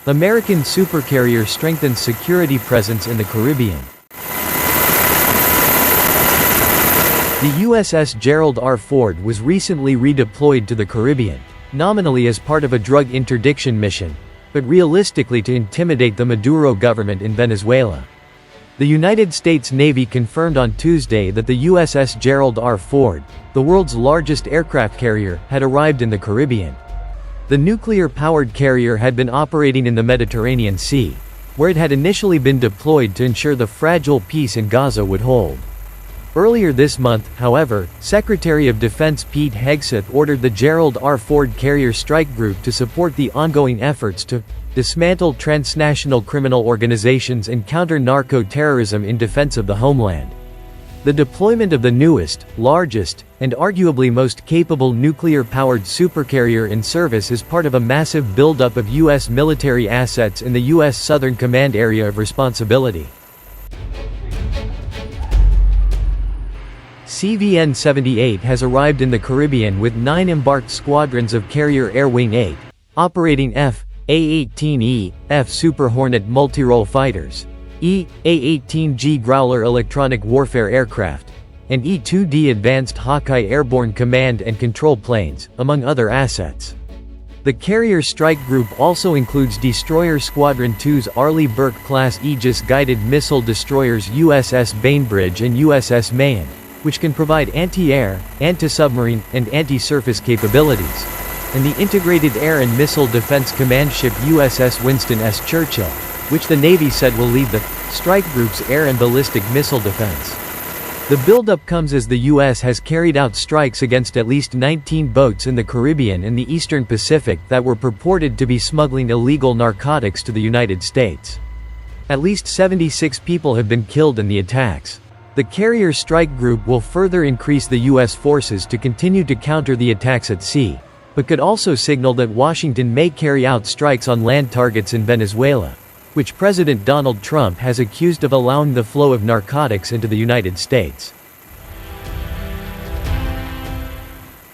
American Supercarrier strengthens security presence in the Caribbean. The USS Gerald R. Ford was recently redeployed to the Caribbean, nominally as part of a drug interdiction mission, but realistically to intimidate the Maduro government in Venezuela. The United States Navy confirmed on Tuesday that the USS Gerald R. Ford, the world's largest aircraft carrier, had arrived in the Caribbean. The nuclear-powered carrier had been operating in the Mediterranean Sea, where it had initially been deployed to ensure the fragile peace in Gaza would hold. Earlier this month, however, Secretary of Defense Pete Hegseth ordered the Gerald R. Ford Carrier Strike Group to support the ongoing efforts to dismantle transnational criminal organizations and counter narco-terrorism in defense of the homeland. The deployment of the newest, largest, and arguably most capable nuclear-powered supercarrier in service is part of a massive buildup of U.S. military assets in the U.S. Southern Command Area of Responsibility. CVN-78 has arrived in the Caribbean with 9 embarked squadrons of Carrier Air Wing 8, operating F/A-18E, F Super Hornet multirole fighters, E/A-18G Growler electronic warfare aircraft, and E-2D Advanced Hawkeye airborne command and control planes, among other assets. The Carrier Strike Group also includes Destroyer Squadron 2's Arleigh Burke-class Aegis-guided missile destroyers USS Bainbridge and USS Mahan, which can provide anti-air, anti-submarine, and anti-surface capabilities, and the Integrated Air and Missile Defense Command ship USS Winston S. Churchill, which the Navy said will lead the strike group's air and ballistic missile defense. The buildup comes as the U.S. has carried out strikes against at least 19 boats in the Caribbean and the Eastern Pacific that were purported to be smuggling illegal narcotics to the United States. At least 76 people have been killed in the attacks. The Carrier Strike Group will further increase the U.S. forces to continue to counter the attacks at sea, but could also signal that Washington may carry out strikes on land targets in Venezuela, which President Donald Trump has accused of allowing the flow of narcotics into the United States.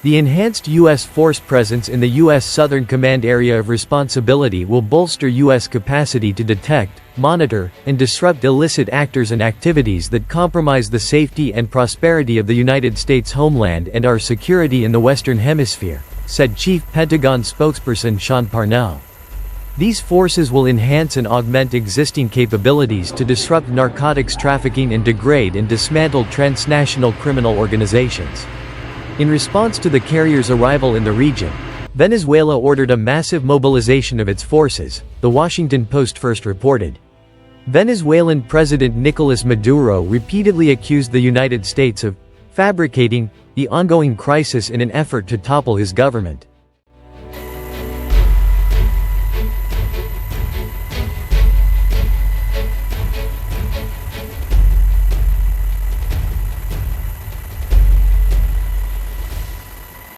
The enhanced U.S. force presence in the U.S. Southern Command Area of Responsibility will bolster U.S. capacity to detect, monitor, and disrupt illicit actors and activities that compromise the safety and prosperity of the United States homeland and our security in the Western Hemisphere, said Chief Pentagon spokesperson Sean Parnell. These forces will enhance and augment existing capabilities to disrupt narcotics trafficking and degrade and dismantle transnational criminal organizations. In response to the carrier's arrival in the region, Venezuela ordered a massive mobilization of its forces, The Washington Post first reported. Venezuelan President Nicolas Maduro repeatedly accused the United States of fabricating the ongoing crisis in an effort to topple his government.